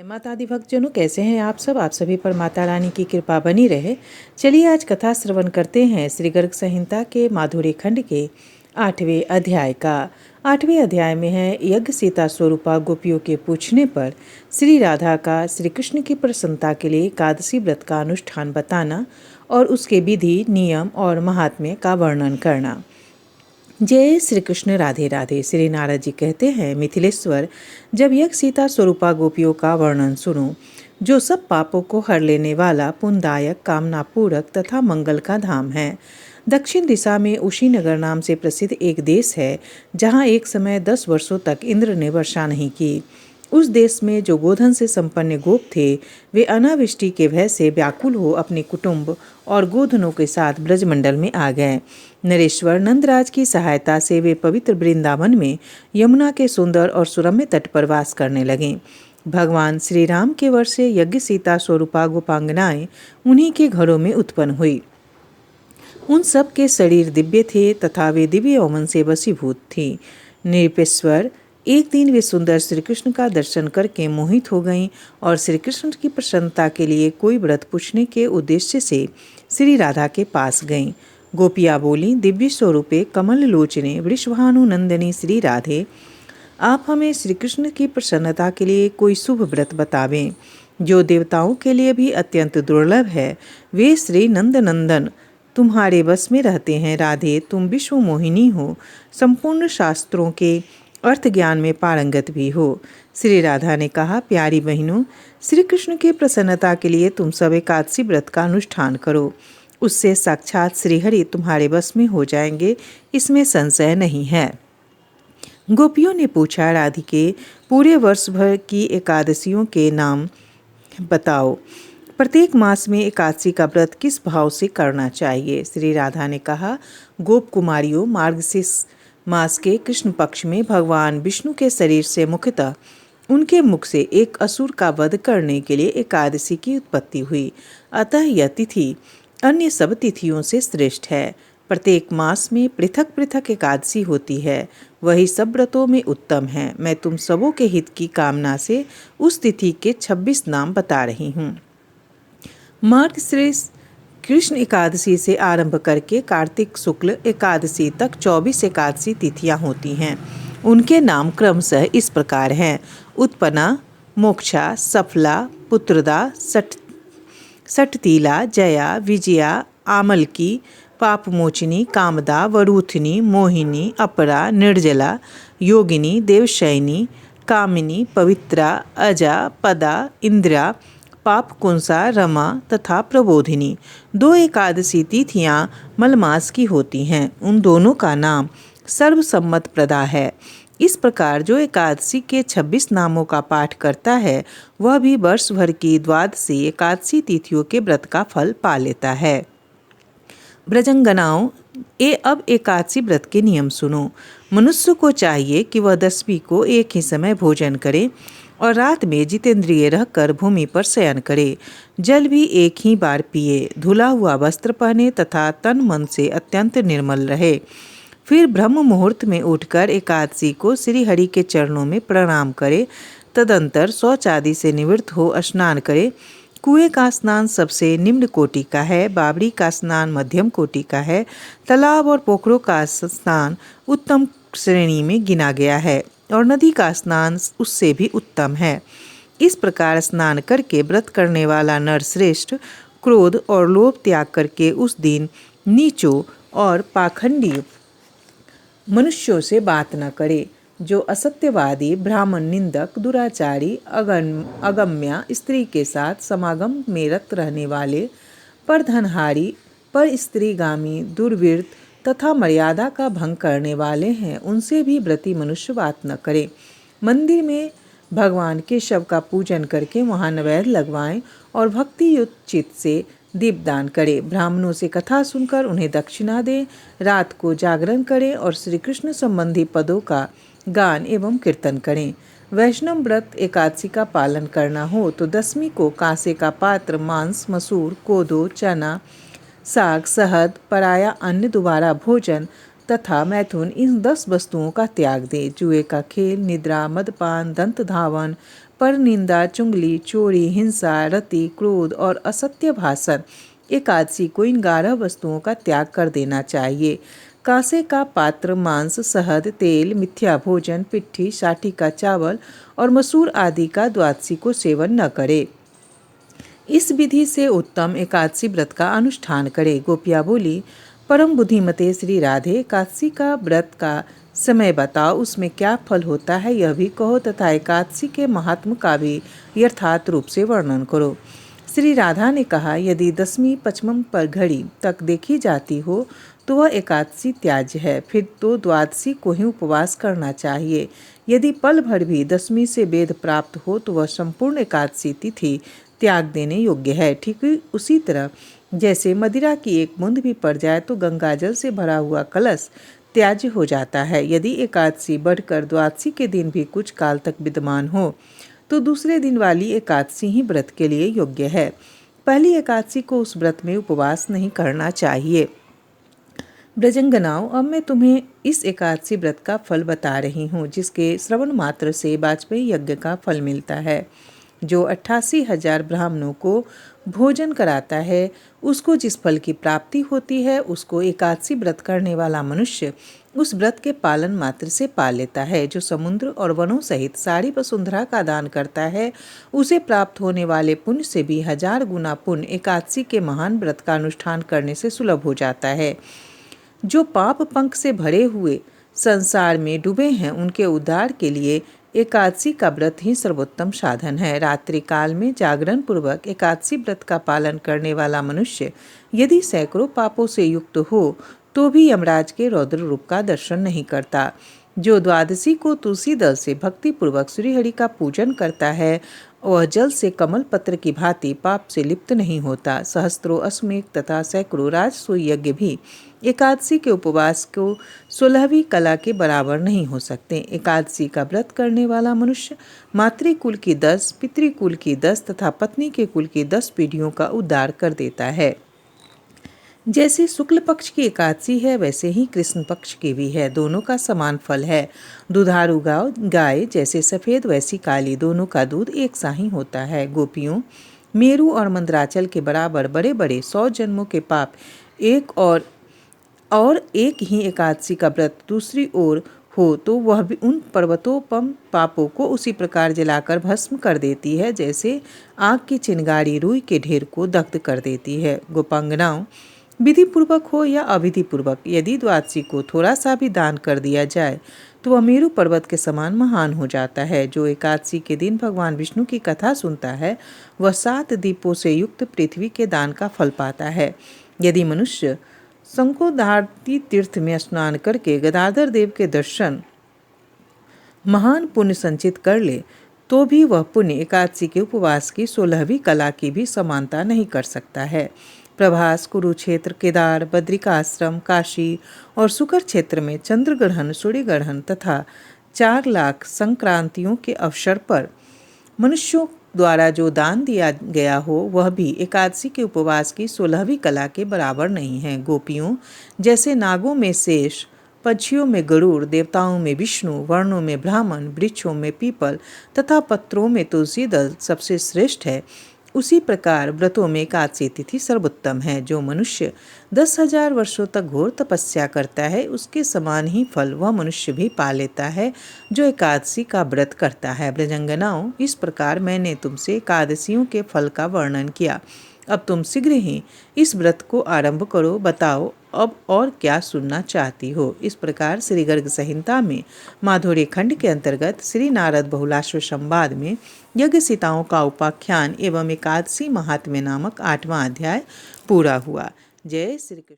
माता आदि भक्तजनों, कैसे हैं आप सब। आप सभी पर माता रानी की कृपा बनी रहे। चलिए आज कथा श्रवण करते हैं श्री गर्ग संहिता के माधुर्य खंड के 8वें अध्याय का। 8वें अध्याय में है यज्ञ सीता स्वरूपा गोपियों के पूछने पर श्री राधा का श्री कृष्ण की प्रसन्नता के लिए एकादशी व्रत का अनुष्ठान बताना और उसके विधि, नियम और महात्म्य का वर्णन करना। जय श्री कृष्ण, राधे राधे। श्री नारद जी कहते हैं, मिथिलेश्वर, जब यज्ञ सीता स्वरूपा गोपियों का वर्णन सुनो, जो सब पापों को हर लेने वाला, पुण्यदायक, कामना पूरक तथा मंगल का धाम है। दक्षिण दिशा में उशीनगर नाम से प्रसिद्ध एक देश है, जहाँ एक समय 10 वर्षों तक इंद्र ने वर्षा नहीं की। उस देश में जो गोधन से संपन्न गोप थे, वे अनावृष्टि के भय से व्याकुल हो अपने कुटुंब और गोधनों के साथ ब्रजमंडल में आ गए। नरेश्वर नंदराज की सहायता से वे पवित्र वृंदावन में यमुना के सुंदर और सुरम्य तट पर वास करने लगे। भगवान श्री राम के वर्ष से यज्ञ सीता स्वरूपा गोपांगनाएं उन्हीं के घरों में उत्पन्न हुई। उन सब के शरीर दिव्य थे तथा वे दिव्य यौवन से वशीभूत थी। निरपेश्वर, एक दिन वे सुंदर श्री कृष्ण का दर्शन करके मोहित हो गईं और श्री कृष्ण की प्रसन्नता के लिए कोई व्रत पूछने के उद्देश्य से श्री राधा के पास गईं। गोपियाँ बोली, दिव्य स्वरूपे कमल लोचने वृषभानु नंदिनी श्री राधे, आप हमें श्री कृष्ण की प्रसन्नता के लिए कोई शुभ व्रत बतावें जो देवताओं के लिए भी अत्यंत दुर्लभ है। वे श्री नंदनंदन तुम्हारे बस में रहते हैं। राधे, तुम विश्व मोहिनी हो, संपूर्ण शास्त्रों के अर्थ ज्ञान में पारंगत भी हो। श्री राधा ने कहा, प्यारी बहनों, श्री कृष्ण की प्रसन्नता के लिए तुम सब एकादशी व्रत का अनुष्ठान करो। उससे साक्षात श्रीहरि तुम्हारे बस में हो जाएंगे, इसमें संशय नहीं है। गोपियों ने पूछा, राधिके, पूरे वर्ष भर की एकादशियों के नाम बताओ। प्रत्येक मास में एकादशी का व्रत किस भाव से करना चाहिए। श्री राधा ने कहा, गोप कुमारियों, मार्गशीर्ष मास के कृष्ण पक्ष में भगवान विष्णु के शरीर से मुख्यतः उनके मुख से एक असुर का वध करने के लिए एकादशी की उत्पत्ति हुई। अतः यह तिथि अन्य सब तिथियों से श्रेष्ठ है। प्रत्येक मास में पृथक पृथक एकादशी होती है, वही सब व्रतों में उत्तम है। मैं तुम सबों के हित की कामना से उस तिथि के 26 नाम बता रही हूँ। मार्गशीर्ष कृष्ण एकादशी से आरंभ करके कार्तिक शुक्ल एकादशी तक 24 एकादशी तिथियां होती हैं। उनके नाम क्रमशः इस प्रकार हैं: उत्पन्ना, मोक्षा, सफला, पुत्रदा, सटतीला, जया, विजया, आमलकी, पापमोचिनी, कामदा, वरूथिनी, मोहिनी, अपरा, निर्जला, योगिनी, देवशयनी, कामिनी, पवित्रा, अजा, पदा, इंद्रा, पाप कुंसा, रमा तथा प्रबोधिनी। 2 एकादशी तिथियां मलमास की होती हैं। उन दोनों का नाम सर्वसम्मत प्रदा है। इस प्रकार जो एकादशी के 26 नामों का पाठ करता है, वह भी वर्ष भर की द्वादशी एकादशी तिथियों के व्रत का फल पा लेता है। ब्रजंगनाओं, अब एकादशी व्रत के नियम सुनो। मनुष्य को चाहिए कि वह 10वीं को एक ही समय भोजन करे और रात में जितेंद्रिय रहकर भूमि पर शयन करे। जल भी एक ही बार पिए, धुला हुआ वस्त्र पहने तथा तन मन से अत्यंत निर्मल रहे। फिर ब्रह्म मुहूर्त में उठकर एकादशी को श्री हरि के चरणों में प्रणाम करे। तदंतर शौच आदि से निवृत्त हो स्नान करे। कुएं का स्नान सबसे निम्न कोटि का है, बावड़ी का स्नान मध्यम कोटि का है, तालाब और पोखरों का स्नान उत्तम श्रेणी में गिना गया है और नदी का स्नान उससे भी उत्तम है। इस प्रकार स्नान करके व्रत करने वाला नर श्रेष्ठ क्रोध और लोभ त्याग करके उस दिन नीचों और पाखंडी मनुष्यों से बात न करे। जो असत्यवादी, ब्राह्मण निंदक, दुराचारी, अगम्या स्त्री के साथ समागम में रत रहने वाले, परधनहारी, पर स्त्रीगामी, दुर्वृत्त तथा मर्यादा का भंग करने वाले हैं, उनसे भी व्रती मनुष्य बात न करे। मंदिर में भगवान के शव का पूजन करके वहाँ नैवेद्य लगवाएं और भक्ति युक्त चित्त से दीपदान करें। ब्राह्मणों से कथा सुनकर उन्हें दक्षिणा दें। रात को जागरण करें और श्री कृष्ण संबंधी पदों का गान एवं कीर्तन करें। वैष्णव व्रत एकादशी का पालन करना हो तो 10वीं को कांसे का पात्र, मांस, मसूर, कोदो, चना, साग, शहद, पराया अन्न, दोबारा भोजन तथा मैथुन, इन 10 वस्तुओं का त्याग दे। जुए का खेल, निद्रा, मदपान, दंत धावन, पर निंदा, चुगली, चोरी, हिंसा, रति, क्रोध और असत्य भाषण, एकादशी को इन 11 वस्तुओं का त्याग कर देना चाहिए। कांसे का पात्र, मांस, शहद, तेल, मिथ्या भोजन, पिट्ठी, साठी का चावल और मसूर आदि का द्वादशी को सेवन न करे। इस विधि से उत्तम एकादशी व्रत का अनुष्ठान करे। गोपियाँ बोली, परम बुद्धिमते श्री राधे, एकादशी का व्रत का समय बताओ, उसमें क्या फल होता है यह भी कहो तथा एकादशी के महात्म का भी यथार्थ रूप से वर्णन करो। श्री राधा ने कहा, यदि 10वीं पचमम पर घड़ी तक देखी जाती हो तो वह एकादशी त्याज्य है, फिर तो द्वादशी को ही उपवास करना चाहिए। यदि पल भर भी 10वीं से वेद प्राप्त हो तो वह संपूर्ण एकादशी तिथि त्याग देने योग्य है। ठीक उसी तरह जैसे मदिरा की एक बूंद भी पड़ जाए तो गंगाजल से भरा हुआ कलश त्याज्य हो जाता है। यदि एकादशी बढ़कर द्वादशी के दिन भी कुछ काल तक विद्यमान हो तो दूसरे दिन वाली एकादशी ही व्रत के लिए योग्य है। पहली एकादशी को उस व्रत में उपवास नहीं करना चाहिए। ब्रजंगनाओं, अब मैं तुम्हें इस एकादशी व्रत का फल बता रही हूँ, जिसके श्रवण मात्र से वाजपेयी यज्ञ का फल मिलता है। जो 88,000 ब्राह्मणों को भोजन कराता है, उसको जिस फल की प्राप्ति होती है, उसको एकादशी व्रत करने वाला मनुष्य उस व्रत के पालन मात्र से पा लेता है। जो समुद्र और वनों सहित सारी वसुंधरा का दान करता है, उसे प्राप्त होने वाले पुण्य से भी 1000 गुना पुण्य एकादशी के महान व्रत का अनुष्ठान करने से सुलभ हो जाता है। जो पाप पंख से भरे हुए संसार में डूबे हैं, उनके उद्धार के लिए एकादशी का व्रत ही सर्वोत्तम साधन है। रात्रि काल में जागरण पूर्वक एकादशी व्रत का पालन करने वाला मनुष्य यदि सैकड़ों पापों से युक्त हो तो भी यमराज के रौद्र रूप का दर्शन नहीं करता। जो द्वादशी को तुलसी दल से भक्ति पूर्वक श्रीहरि का पूजन करता है, वह जल से कमल पत्र की भांति पाप से लिप्त नहीं होता। सहस्त्रों अश्वमेध तथा सैकड़ों राजसूय यज्ञ भी एकादशी के उपवास को 16वीं कला के बराबर नहीं हो सकते। एकादशी का व्रत करने वाला मनुष्य मातृकुल की 10, पितृकुल की 10 तथा पत्नी के कुल की 10 पीढ़ियों का उद्धार कर देता है। जैसे शुक्ल पक्ष की एकादशी है, वैसे ही कृष्ण पक्ष की भी है। दोनों का समान फल है। दुधारू गाय जैसे सफ़ेद वैसी काली, दोनों का दूध एक सा ही होता है। गोपियों, मेरू और मंदराचल के बराबर बड़े बड़े 100 जन्मों के पाप एक और एक ही एकादशी का व्रत दूसरी ओर हो तो वह भी उन पर्वतोपम पापों को उसी प्रकार जलाकर भस्म कर देती है, जैसे आग की चिंगारी रुई के ढेर को दग्ध कर देती है। गोपांगनाओं, विधि पूर्वक हो या अविधि पूर्वक यदि द्वादशी को थोड़ा सा भी दान कर दिया जाए तो वह मेरू पर्वत के समान महान हो जाता है। जो एकादशी के दिन भगवान विष्णु की कथा सुनता है, वह 7 दीपों से युक्त पृथ्वी के दान का फल पाता है। यदि मनुष्य शंखोधार्ती तीर्थ में स्नान करके गदाधर देव के दर्शन महान पुण्य संचित कर ले तो भी वह पुण्य एकादशी के उपवास की 16वीं कला की भी समानता नहीं कर सकता है। प्रभास, कुरुक्षेत्र, केदार, बद्रिकाश्रम, काशी और सुकर क्षेत्र में चंद्रग्रहण, सूर्यग्रहण तथा 4 लाख संक्रांतियों के अवसर पर मनुष्यों द्वारा जो दान दिया गया हो, वह भी एकादशी के उपवास की 16वीं कला के बराबर नहीं है। गोपियों, जैसे नागों में शेष, पक्षियों में गरुड़, देवताओं में विष्णु, वर्णों में ब्राह्मण, वृक्षों में पीपल तथा पत्रों में तुलसी दल सबसे श्रेष्ठ है, उसी प्रकार व्रतों में एकादशी तिथि सर्वोत्तम है। जो मनुष्य 10,000 वर्षों तक घोर तपस्या करता है, उसके समान ही फल वह मनुष्य भी पा लेता है जो एकादशी का व्रत करता है। ब्रजंगनाओं, इस प्रकार मैंने तुमसे एकादशियों के फल का वर्णन किया। अब तुम शीघ्र ही इस व्रत को आरंभ करो। बताओ अब और क्या सुनना चाहती हो। इस प्रकार श्री गर्ग संहिता में माधुर्य खंड के अंतर्गत श्री नारद बहुलाश्व संवाद में यज्ञ सीताओं का उपाख्यान एवं एकादशी महात्म्य नामक 8वां अध्याय पूरा हुआ। जय श्री कृष्ण।